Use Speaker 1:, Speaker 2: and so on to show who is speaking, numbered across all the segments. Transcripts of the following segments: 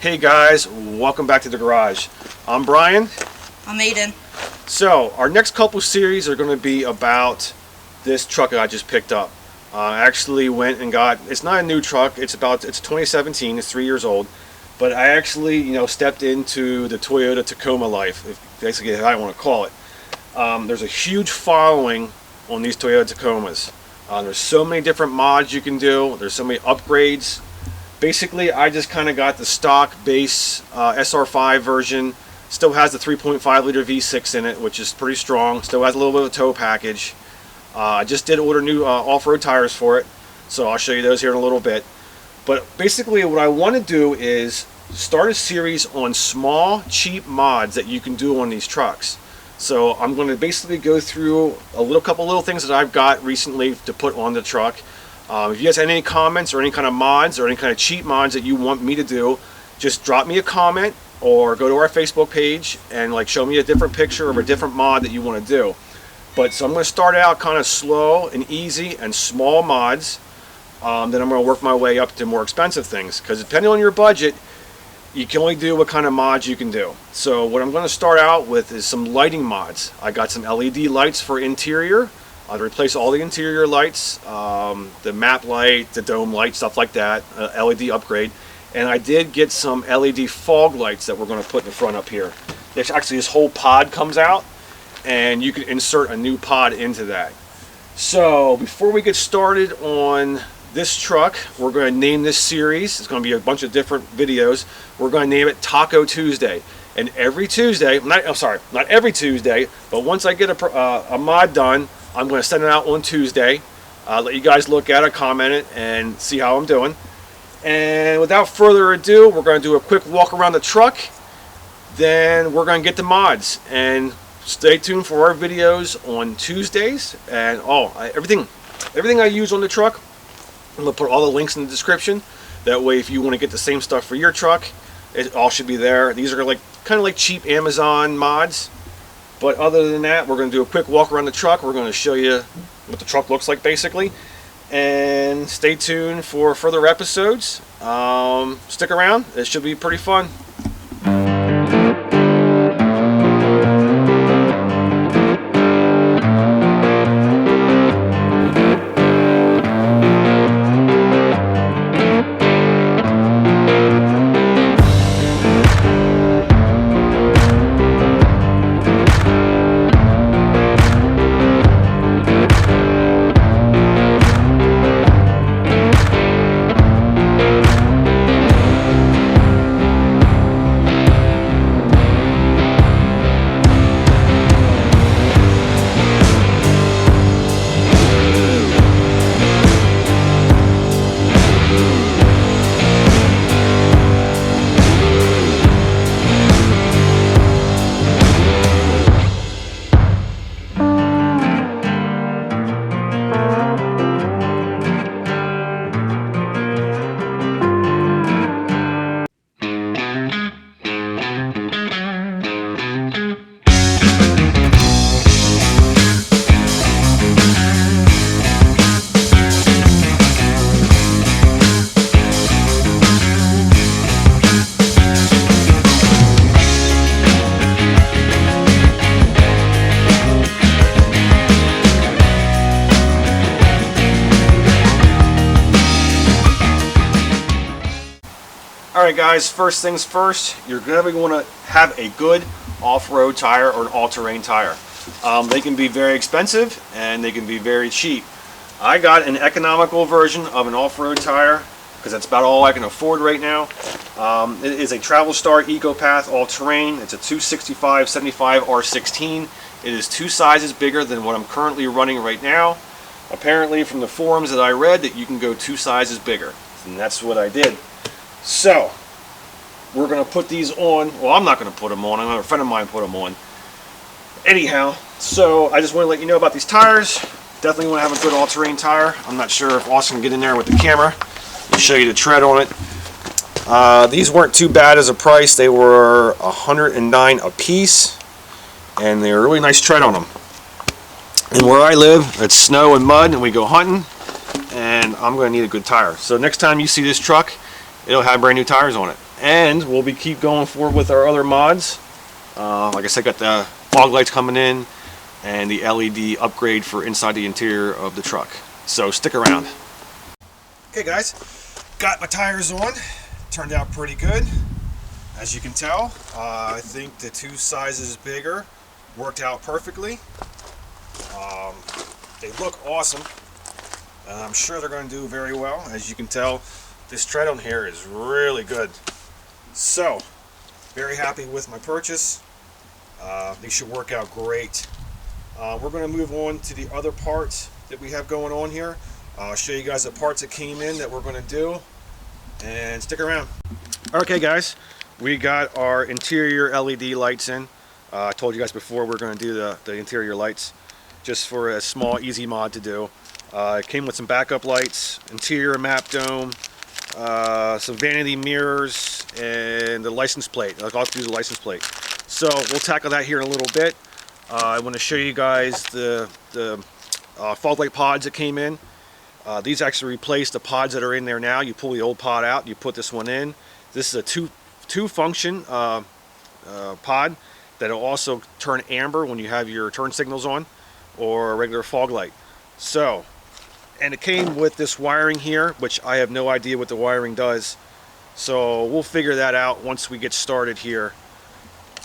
Speaker 1: Hey guys, welcome back to the garage. I'm Brian.
Speaker 2: I'm Aiden.
Speaker 1: So our next couple series are going to be about this truck that I just picked up. I actually went and got, it's not a new truck, it's 2017, it's 3 years old, but I actually stepped into the Toyota Tacoma life, basically how I want to call it. There's a huge following on these Toyota Tacomas. There's so many different mods you can do, there's so many upgrades. Basically, I just kind of got the stock base SR5 version. Still has the 3.5 liter V6 in it, which is pretty strong. Still has a little bit of a tow package. I just did order new off-road tires for it, so I'll show you those here in a little bit. But basically what I want to do is start a series on small, cheap mods that you can do on these trucks. So I'm going to basically go through a couple little things that I've got recently to put on the truck. If you guys have any comments or any kind of mods or any kind of cheap mods that you want me to do, just drop me a comment or go to our Facebook page and show me a different picture of a different mod that you want to do. But so I'm going to start out kind of slow and easy and small mods. Then I'm going to work my way up to more expensive things, because depending on your budget, you can only do what kind of mods you can do. So what I'm going to start out with is some lighting mods. I got some LED lights for interior. I'll replace all the interior lights, the map light, the dome light, stuff like that, LED upgrade. And I did get some LED fog lights that we're going to put in the front up here. There's actually, this whole pod comes out, and you can insert a new pod into that. So before we get started on this truck, we're going to name this series. It's going to be a bunch of different videos. We're going to name it Taco Tuesday. And every Tuesday, not every Tuesday, but once I get a mod done, I'm going to send it out on Tuesday. Let you guys look at it, comment it, and see how I'm doing. And without further ado, we're going to do a quick walk around the truck. Then we're going to get the mods. And stay tuned for our videos on Tuesdays. And everything I use on the truck, I'm going to put all the links in the description. That way, if you want to get the same stuff for your truck, it all should be there. These are kind of like cheap Amazon mods. But other than that, we're going to do a quick walk around the truck. We're going to show you what the truck looks like, basically. And stay tuned for further episodes. Stick around. It should be pretty fun. Alright guys, first things first, you're going to want to have a good off-road tire or an all-terrain tire. They can be very expensive and they can be very cheap. I got an economical version of an off-road tire because that's about all I can afford right now. It is a Travel Star EcoPath all-terrain. It's a 265/75 R16. It is 2 sizes bigger than what I'm currently running right now. Apparently from the forums that I read that you can go 2 sizes bigger, and that's what I did. So, we're going to put these on. Well, I'm not going to put them on. I'm going to have a friend of mine put them on. Anyhow, so I just want to let you know about these tires. Definitely want to have a good all-terrain tire. I'm not sure if Austin can get in there with the camera and show you the tread on it. These weren't too bad as a price. They were $109 a piece, and they're a really nice tread on them. And where I live, it's snow and mud, and we go hunting, and I'm going to need a good tire. So next time you see this truck, it'll have brand new tires on it. And we'll be keep going forward with our other mods. Like I said, got the fog lights coming in and the LED upgrade for inside the interior of the truck. So stick around. Okay guys, got my tires on. Turned out pretty good. As you can tell, I think the two sizes bigger worked out perfectly. They look awesome. I'm sure they're going to do very well. As you can tell, this tread on here is really good. So, very happy with my purchase. They should work out great. We're going to move on to the other parts that we have going on here. I'll show you guys the parts that came in that we're going to do. And stick around. Okay guys, we got our interior LED lights in. I told you guys before we're going to do the interior lights just for a small easy mod to do. It came with some backup lights, interior map dome, some vanity mirrors, and the license plate. I'll do the license plate. So we'll tackle that here in a little bit. I want to show you guys the fog light pods that came in. These actually replace the pods that are in there now. You pull the old pod out, you put this one in. This is a two function pod that'll also turn amber when you have your turn signals on, or a regular fog light. So, and it came with this wiring here, which I have no idea what the wiring does. So we'll figure that out once we get started here.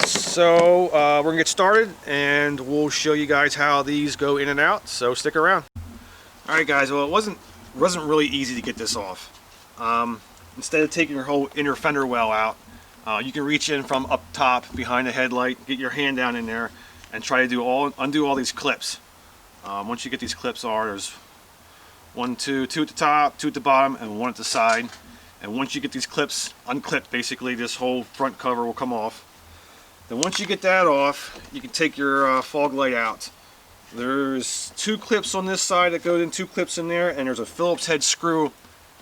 Speaker 1: So we're gonna get started and we'll show you guys how these go in and out. So stick around. All right, guys. Well, it wasn't really easy to get this off. Instead of taking your whole inner fender well out, you can reach in from up top behind the headlight, get your hand down in there, and try to undo all these clips. Once you get these clips on, there's two at the top, two at the bottom, and one at the side. And once you get these clips unclipped, basically this whole front cover will come off. Then once you get that off, you can take your fog light out. There's two clips on this side that go in, two clips in there, and there's a Phillips head screw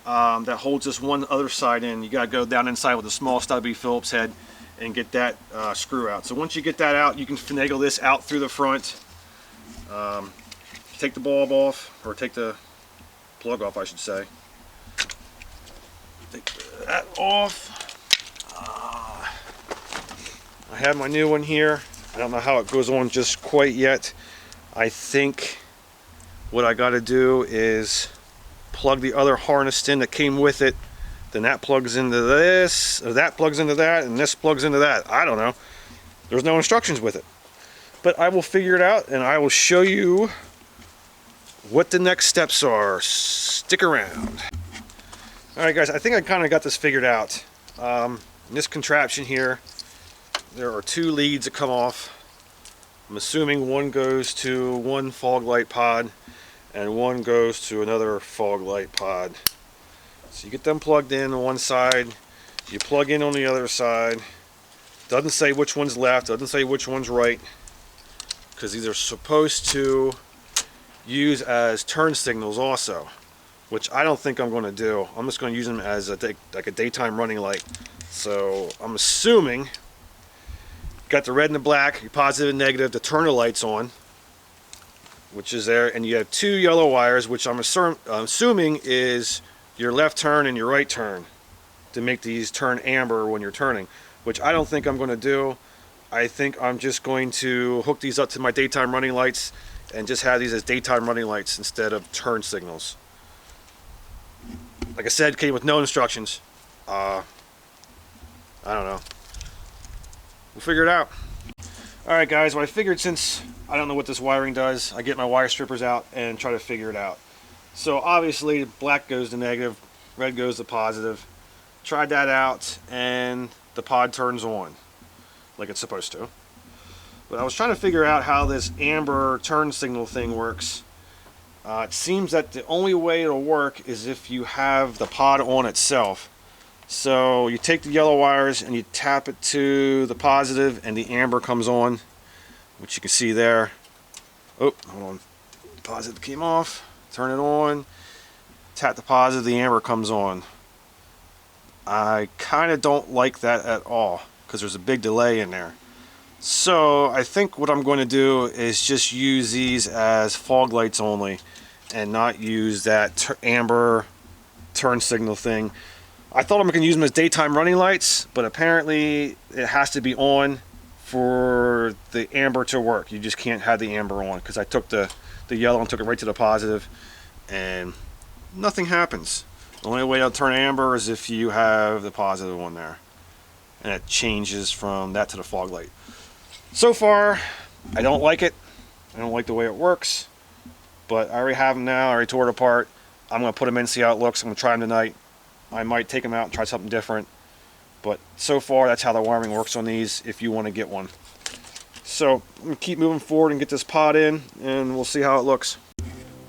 Speaker 1: that holds this one other side in. You gotta go down inside with a small stubby Phillips head and get that screw out. So once you get that out, you can finagle this out through the front. Take the bulb off, or take the plug off, I should say. Take that off. I have my new one here. I don't know how it goes on just quite yet. I think what I got to do is plug the other harness in that came with it. Then that plugs into this, or that plugs into that, and this plugs into that. I don't know. There's no instructions with it. But I will figure it out, and I will show you what the next steps are. Stick around. Alright guys, I think I kind of got this figured out. In this contraption here, there are two leads that come off. I'm assuming one goes to one fog light pod and one goes to another fog light pod. So you get them plugged in on one side, you plug in on the other side. Doesn't say which one's left, doesn't say which one's right, because these are supposed to use as turn signals also, which I don't think I'm going to do. I'm just going to use them as like a daytime running light. So I'm assuming got the red and the black, your positive and negative, to turn the lights on, which is there, and you have two yellow wires, which I'm assuming is your left turn and your right turn, to make these turn amber when you're turning, which I don't think I'm going to do. I think I'm just going to hook these up to my daytime running lights and just have these as daytime running lights instead of turn signals. Like I said, came with no instructions. I don't know. We'll figure it out. Alright guys, well I figured, since I don't know what this wiring does, I get my wire strippers out and try to figure it out. So obviously black goes to negative, red goes to positive. Tried that out and the pod turns on like it's supposed to. But I was trying to figure out how this amber turn signal thing works. It seems that the only way it'll work is if you have the pod on itself. So you take the yellow wires and you tap it to the positive and the amber comes on, which you can see there. Oh, hold on. The positive came off. Turn it on. Tap the positive, the amber comes on. I kind of don't like that at all because there's a big delay in there. So I think what I'm going to do is just use these as fog lights only and not use that amber turn signal thing. I thought I'm going to use them as daytime running lights, but apparently it has to be on for the amber to work. You just can't have the amber on, because I took the yellow and took it right to the positive, and nothing happens. The only way it'll turn amber is if you have the positive on there, and it changes from that to the fog light. So far, I don't like it. I don't like the way it works, but I already have them now. I already tore it apart. I'm going to put them in, see how it looks. I'm going to try them tonight. I might take them out and try something different, but so far that's how the wiring works on these if you want to get one. So I'm going to keep moving forward and get this pod in, and we'll see how it looks.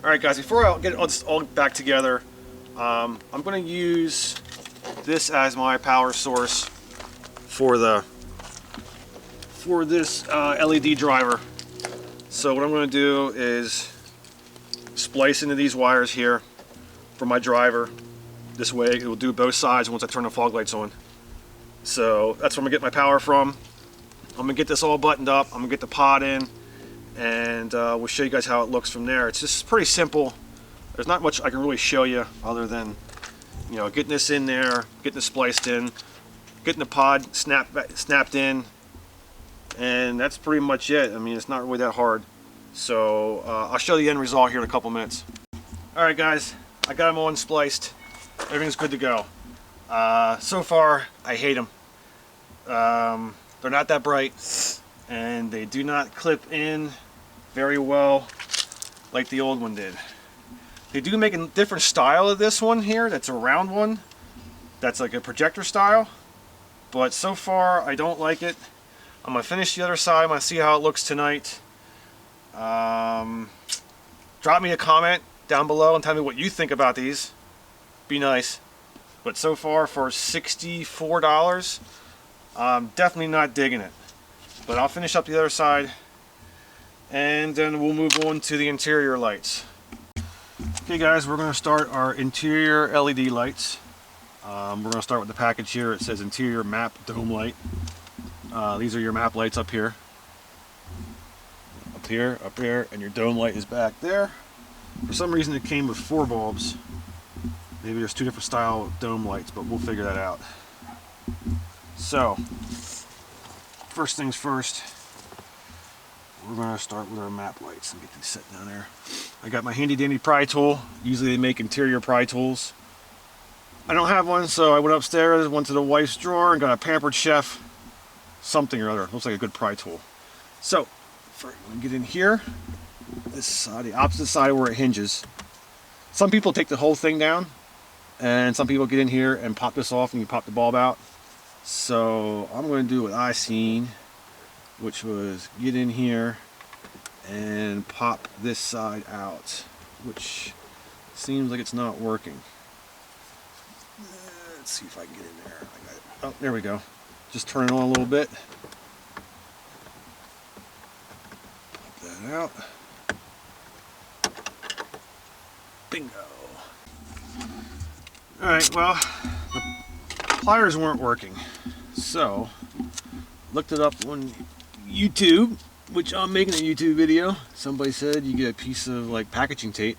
Speaker 1: Alright guys, before I get it all back together, I'm going to use this as my power source for this LED driver. So what I'm going to do is splice into these wires here for my driver. This way it will do both sides once I turn the fog lights on. So that's where I'm going to get my power from. I'm going to get this all buttoned up. I'm going to get the pod in, and we'll show you guys how it looks from there. It's just pretty simple. There's not much I can really show you other than, you know, getting this in there, getting it spliced in, getting the pod snapped in, and that's pretty much it. I mean, it's not really that hard. So I'll show the end result here in a couple minutes. Alright guys, I got them all spliced. Everything's good to go. So far, I hate them. They're not that bright, and they do not clip in very well like the old one did. They do make a different style of this one here. That's a round one. That's like a projector style. But so far, I don't like it. I'm going to finish the other side. I'm going to see how it looks tonight. Drop me a comment down below and tell me what you think about these. Be nice. But so far, for $64, I'm definitely not digging it. But I'll finish up the other side, and then we'll move on to the interior lights. Okay guys, we're going to start our interior LED lights. We're going to start with the package here. It says interior map dome light. These are your map lights up here. Up here, and your dome light is back there. For some reason it came with 4 bulbs. Maybe there's 2 different style dome lights, but we'll figure that out. So, first things first, we're going to start with our map lights and get these set down there. I got my handy dandy pry tool. Usually they make interior pry tools. I don't have one, so I went upstairs, went to the wife's drawer, and got a Pampered Chef something or other. Looks like a good pry tool. So, first I'm going to get in here, this side, the opposite side where it hinges. Some people take the whole thing down, and some people get in here and pop this off and you pop the bulb out. So I'm going to do what I seen, which was get in here and pop this side out, which seems like it's not working. Let's see if I can get in there. I got it. Oh, there we go. Just turn it on a little bit. Pop that out. Bingo. Alright, well, the pliers weren't working, so looked it up on YouTube, which I'm making a YouTube video. Somebody said you get a piece of like packaging tape,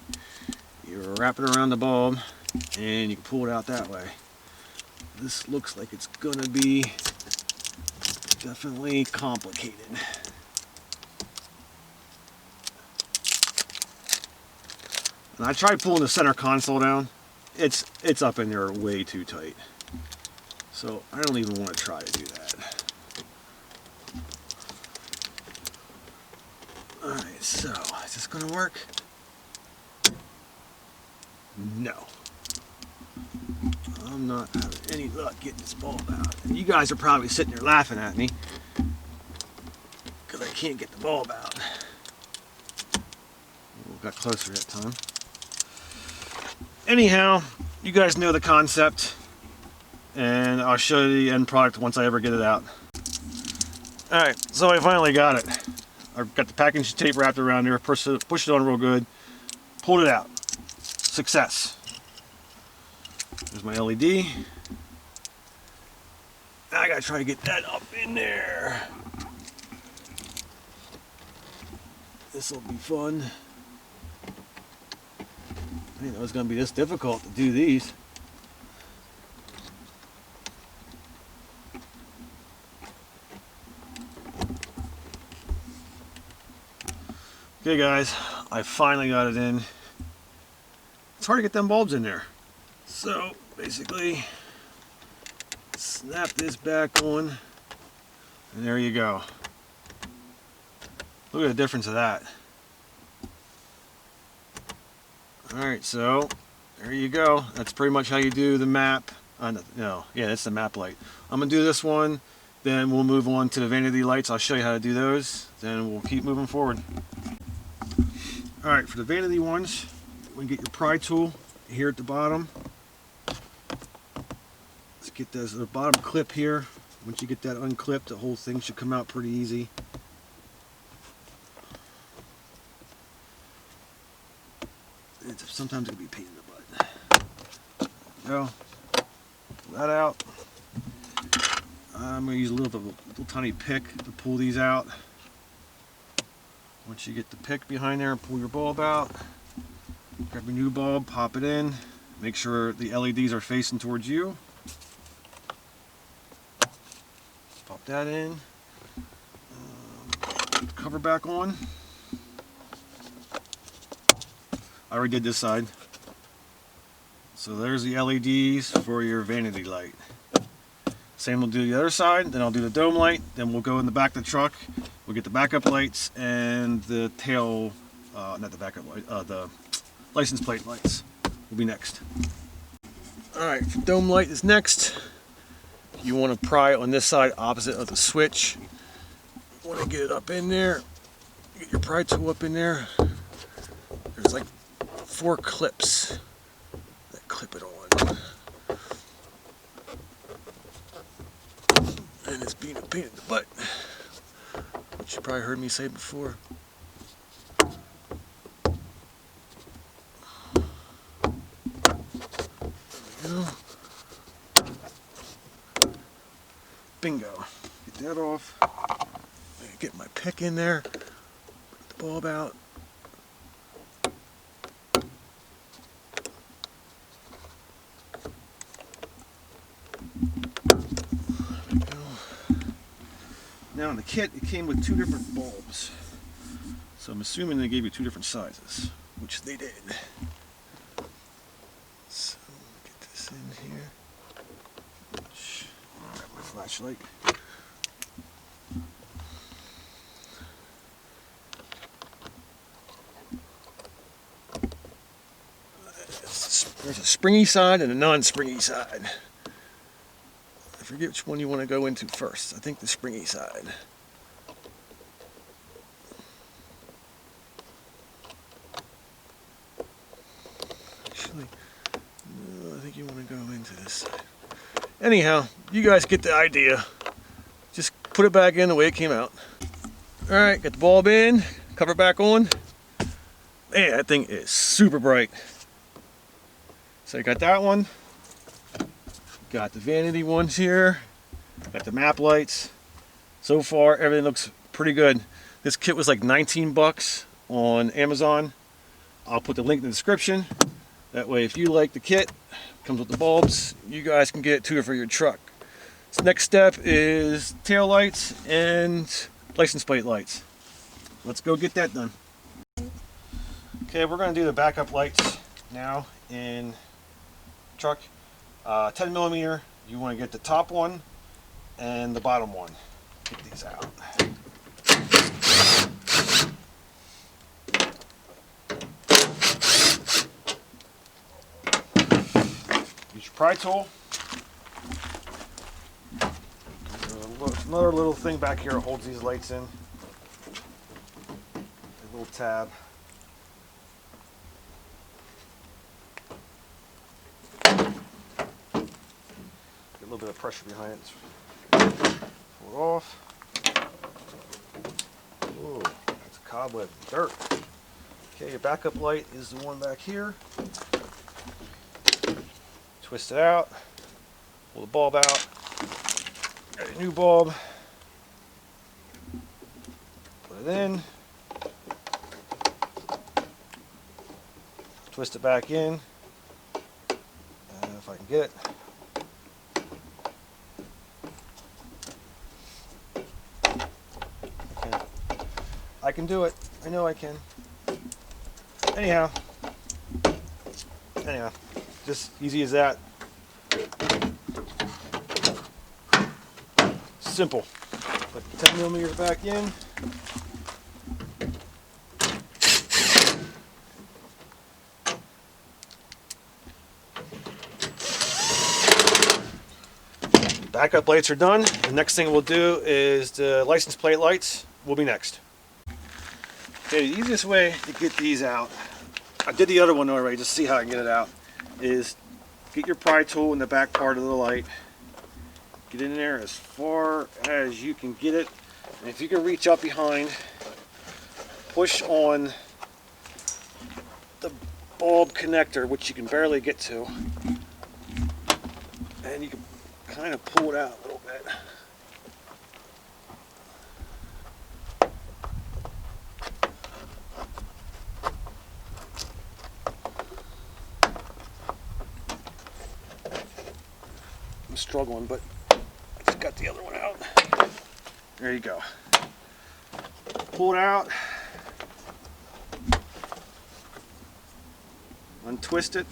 Speaker 1: you wrap it around the bulb, and you can pull it out that way. This looks like it's gonna be definitely complicated. And I tried pulling the center console down. It's up in there way too tight. So I don't even want to try to do that. Alright, so is this gonna work? No. I'm not having any luck getting this bulb out. And you guys are probably sitting there laughing at me because I can't get the bulb out. We got closer that time. Anyhow, you guys know the concept, and I'll show you the end product once I ever get it out. Alright, so I finally got it. I've got the packaging tape wrapped around there, pushed it on real good, pulled it out. Success. There's my LED. I gotta try to get that up in there. This will be fun. I didn't know it was going to be this difficult to do these. Okay guys, I finally got it in. It's hard to get them bulbs in there. So basically, snap this back on, and there you go. Look at the difference of that. Alright, so there you go. That's pretty much how you do the map. Yeah, that's the map light. I'm going to do this one, then we'll move on to the vanity lights. I'll show you how to do those, then we'll keep moving forward. Alright, for the vanity ones, we get your pry tool here at the bottom. Let's get this the bottom clip here. Once you get that unclipped, the whole thing should come out pretty easy. Sometimes it can be a pain in the butt. There you go. Pull that out. I'm going to use a little tiny pick to pull these out. Once you get the pick behind there, pull your bulb out. Grab your new bulb, pop it in. Make sure the LEDs are facing towards you. Pop that in. Put the cover back on. I already did this side. So there's the LEDs for your vanity light. Same will do the other side, then I'll do the dome light, then we'll go in the back of the truck. We'll get the backup lights and the tail, not the backup light, the license plate lights will be next. Alright, dome light is next. You want to pry on this side opposite of the switch. You want to get it up in there. Get your pry tool up in there. There's like 4 clips that clip it on. And it's being a pain in the butt, which you probably heard me say before. There we go. Bingo. Get that off. Get my pick in there. Put the bulb out. Now in the kit, it came with 2 different bulbs. So I'm assuming they gave you 2 different sizes, which they did. So get this in here. Grab my flashlight. There's a springy side and a non-springy side. I forget which one you want to go into first. I think the springy side. Actually, no, I think you want to go into this side. Anyhow, you guys get the idea. Just put it back in the way it came out. Alright, get the bulb in, cover back on. Man, that thing is super bright. So you got that one. Got the vanity ones here. Got the map lights. So far, everything looks pretty good. This kit was like 19 bucks on Amazon. I'll put the link in the description. That way, if you like the kit, comes with the bulbs, you guys can get it too for your truck. So next step is tail lights and license plate lights. Let's go get that done. Okay, we're going to do the backup lights now in truck. 10 millimeter, you want to get the top one and the bottom one. Get these out. Use your pry tool. Another little thing back here holds these lights in. A little tab. A little bit of pressure behind it. Pull it off. Ooh, that's a cobweb, dirt. Okay, your backup light is the one back here. Twist it out. Pull the bulb out. Got a new bulb. Put it in. Twist it back in. If I can get it. I can do it. I know I can. anyhow, just easy as that. Simple. Put the 10mm back in. Backup lights are done. The next thing we'll do is the license plate lights will be next. Okay, the easiest way to get these out, I did the other one already, just see how I can get it out, is get your pry tool in the back part of the light, get in there as far as you can get it, and if you can reach up behind, push on the bulb connector, which you can barely get to, and you can kind of pull it out a little bit. I'm struggling, but I just got the other one out. There you go. Pull it out. Untwist it.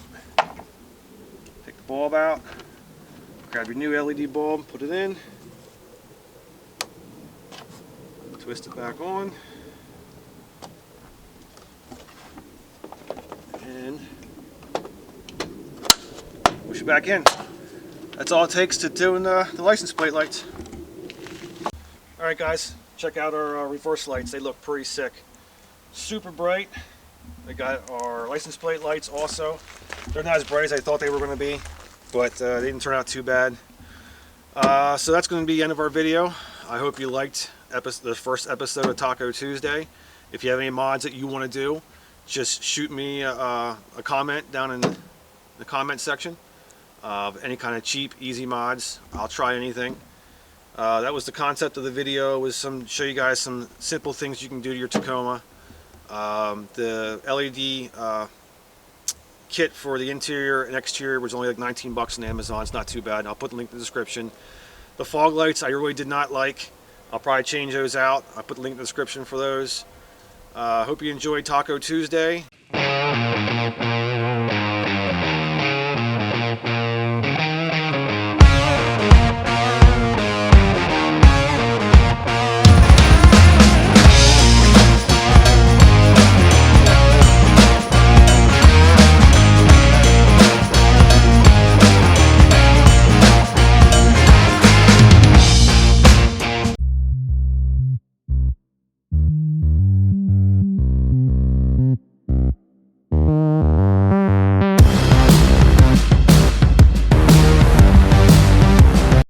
Speaker 1: Take the bulb out. Grab your new LED bulb, put it in. Twist it back on. And push it back in. That's all it takes to doing the license plate lights. Alright guys, check out our reverse lights. They look pretty sick. Super bright. We got our license plate lights also. They're not as bright as I thought they were going to be, but they didn't turn out too bad. So that's going to be the end of our video. I hope you liked the first episode of Taco Tuesday. If you have any mods that you want to do, just shoot me a comment down in the comment section of any kind of cheap, easy mods. I'll try anything. That was the concept of the video, was show you guys some simple things you can do to your Tacoma. The LED kit for the interior and exterior was only like 19 bucks on Amazon. It's not too bad. I'll put the link in the description. The fog lights I really did not like. I'll probably change those out. I'll put the link in the description for those. Hope you enjoyed Taco Tuesday.